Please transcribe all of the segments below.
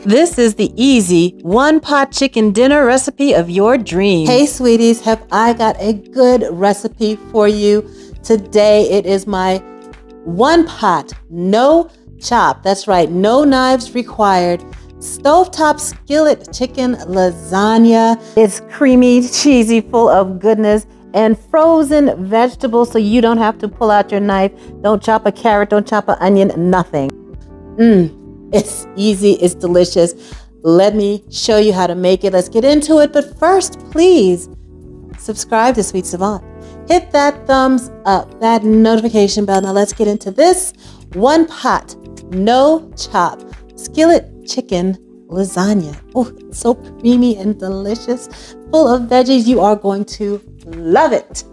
This is the easy one-pot chicken dinner recipe of your dreams. Hey sweeties, have I got a good recipe for you today? It is my one-pot, no chop, that's right, no knives required, stovetop skillet chicken lasagna. It's creamy, cheesy, full of goodness, and frozen vegetables so you don't have to pull out your knife. Don't chop a carrot, don't chop an onion, nothing. It's easy, it's delicious. Let me show you how to make it. Let's get into it. But first, please subscribe to Sweet Savant. Hit that thumbs up, that notification bell. Now let's get into this one pot, no chop, skillet chicken lasagna. Oh, it's so creamy and delicious, full of veggies. You are going to love it.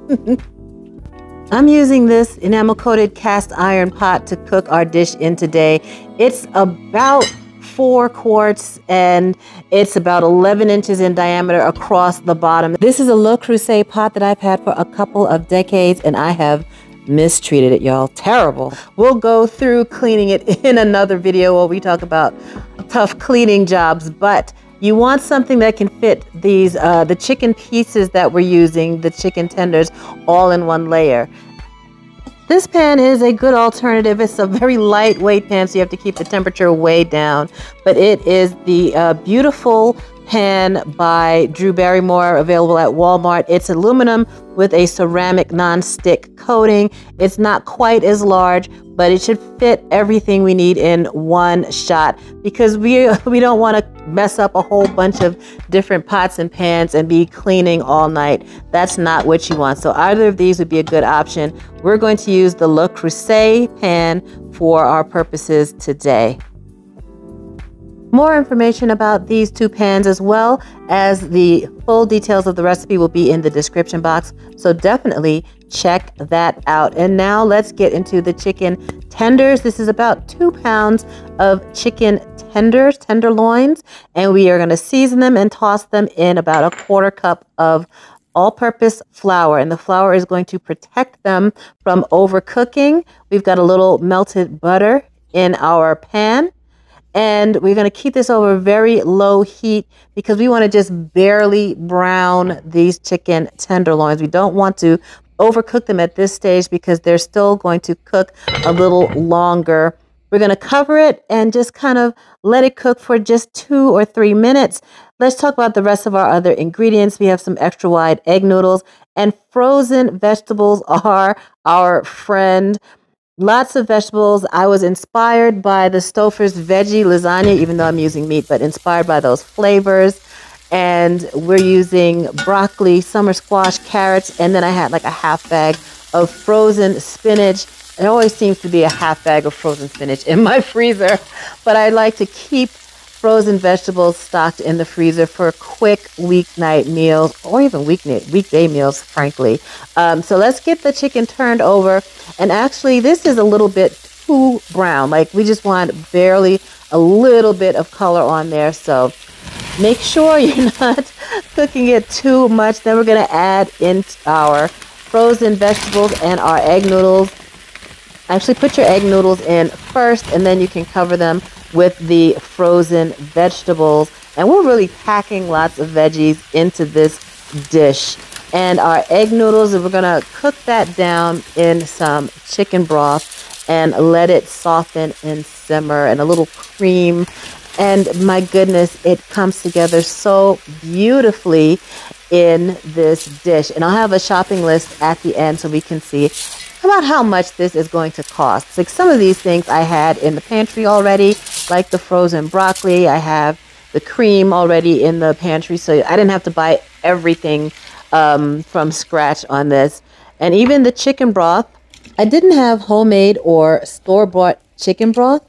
I'm using this enamel-coated cast iron pot to cook our dish in today. It's about 4 quarts and it's about 11 inches in diameter across the bottom. This is a Le Creuset pot that I've had for a couple of decades and I have mistreated it, y'all. Terrible. We'll go through cleaning it in another video where we talk about tough cleaning jobs, but you want something that can fit these, the chicken pieces that we're using, the chicken tenders, all in one layer. This pan is a good alternative. It's a very lightweight pan, so you have to keep the temperature way down. But it is the beautiful pan by Drew Barrymore, available at Walmart. It's aluminum with a ceramic non-stick coating. It's not quite as large, but it should fit everything we need in one shot because we don't want to mess up a whole bunch of different pots and pans and be cleaning all night. That's not what you want. So either of these would be a good option. We're going to use the Le Creuset pan for our purposes today. More information about these two pans as well as the full details of the recipe will be in the description box. So definitely check that out. And now let's get into the chicken tenders. This is about 2 pounds of chicken tenders, tenderloins, and we are going to season them and toss them in about 1/4 cup of all-purpose flour, and the flour is going to protect them from overcooking. We've got a little melted butter in our pan. And we're going to keep this over very low heat because we want to just barely brown these chicken tenderloins. We don't want to overcook them at this stage because they're still going to cook a little longer. We're going to cover it and just kind of let it cook for just 2 or 3 minutes. Let's talk about the rest of our other ingredients. We have some extra wide egg noodles, and frozen vegetables are our friend. Lots of vegetables. I was inspired by the Stouffer's veggie lasagna, even though I'm using meat, but inspired by those flavors. And we're using broccoli, summer squash, carrots, and then I had like a half bag of frozen spinach. There always seems to be a half bag of frozen spinach in my freezer, but I like to keep frozen vegetables stocked in the freezer for quick weeknight meals or even weekday meals, frankly. So let's get the chicken turned over. And actually, this is a little bit too brown. Like, we just want barely a little bit of color on there. So make sure you're not cooking it too much. Then we're going to add in our frozen vegetables and our egg noodles. Actually, put your egg noodles in first, and then you can cover them with the frozen vegetables. And we're really packing lots of veggies into this dish. And our egg noodles, we're going to cook that down in some chicken broth and let it soften and simmer, and a little cream. And my goodness, it comes together so beautifully in this dish. And I'll have a shopping list at the end so we can see about how much this is going to cost. Like, some of these things I had in the pantry already, like the frozen broccoli. I have the cream already in the pantry, so I didn't have to buy everything from scratch on this. And even the chicken broth, I didn't have homemade or store-bought chicken broth,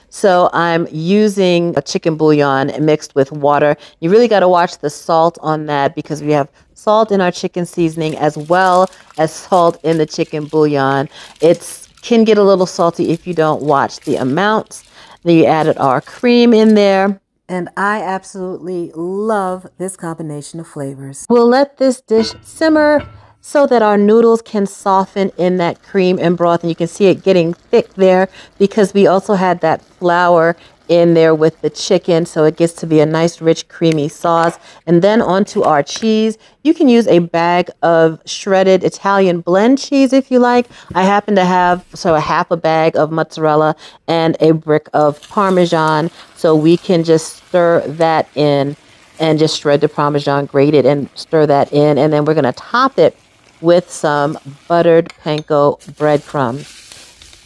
so I'm using a chicken bouillon mixed with water. You really got to watch the salt on that because we have salt in our chicken seasoning as well as salt in the chicken bouillon. It can get a little salty if you don't watch the amounts. Then you added our cream in there. And I absolutely love this combination of flavors. We'll let this dish simmer so that our noodles can soften in that cream and broth. And you can see it getting thick there because we also had that flour in there with the chicken so it gets to be a nice rich creamy sauce. And then onto our cheese. You can use a bag of shredded Italian blend cheese if you like. I happen to have a half a bag of mozzarella and a brick of Parmesan, so we can just stir that in and just shred the Parmesan, grate it and stir that in. And then we're going to top it with some buttered panko breadcrumbs.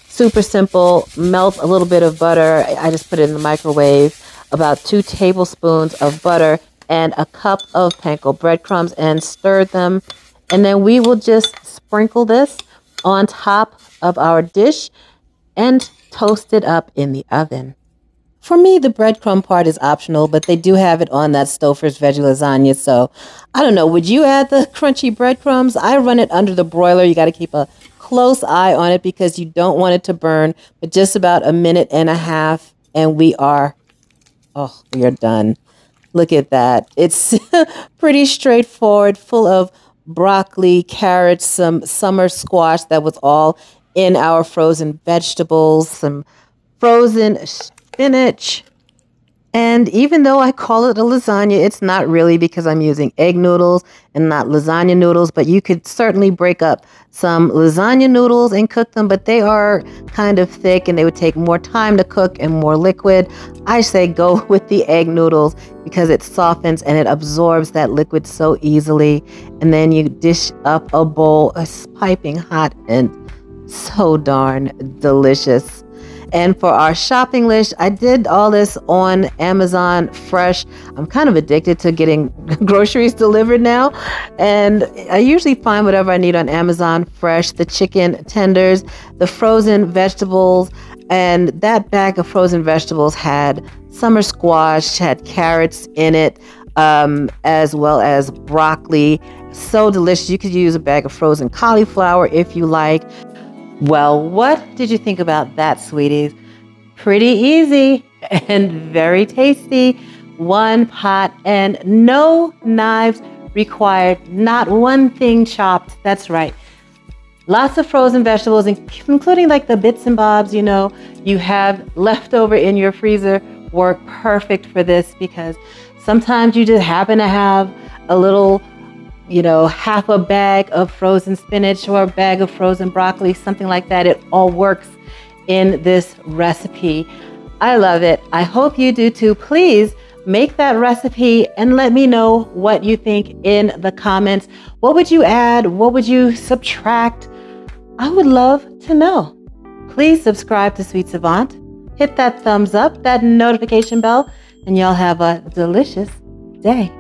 Super simple. Melt a little bit of butter. I just put it in the microwave. About 2 tablespoons of butter and a cup of panko breadcrumbs and stir them. And then we will just sprinkle this on top of our dish and toast it up in the oven. For me, the breadcrumb part is optional, but they do have it on that Stouffer's veggie lasagna. So I don't know. Would you add the crunchy breadcrumbs? I run it under the broiler. You got to keep a close eye on it because you don't want it to burn. But just about a minute and a half, and we are done. Look at that. It's pretty straightforward, full of broccoli, carrots, some summer squash that was all in our frozen vegetables, some frozen spinach. And even though I call it a lasagna, it's not really because I'm using egg noodles and not lasagna noodles. But you could certainly break up some lasagna noodles and cook them, but they are kind of thick and they would take more time to cook and more liquid. I say go with the egg noodles because it softens and it absorbs that liquid so easily. And then you dish up a bowl. It's piping hot and so darn delicious. And for our shopping list, I did all this on Amazon Fresh. I'm kind of addicted to getting groceries delivered now. And I usually find whatever I need on Amazon Fresh, the chicken tenders, the frozen vegetables. And that bag of frozen vegetables had summer squash, had carrots in it, as well as broccoli. So delicious. You could use a bag of frozen cauliflower if you like. Well, what did you think about that, sweeties? Pretty easy and very tasty. One pot and no knives required. Not one thing chopped. That's right. Lots of frozen vegetables, including like the bits and bobs, you have left over in your freezer, work perfect for this because sometimes you just happen to have a little half a bag of frozen spinach or a bag of frozen broccoli, something like that. It all works in this recipe. I love it. I hope you do too. Please make that recipe and let me know what you think in the comments. What would you add? What would you subtract? I would love to know. Please subscribe to Sweet Savant. Hit that thumbs up, that notification bell, and y'all have a delicious day.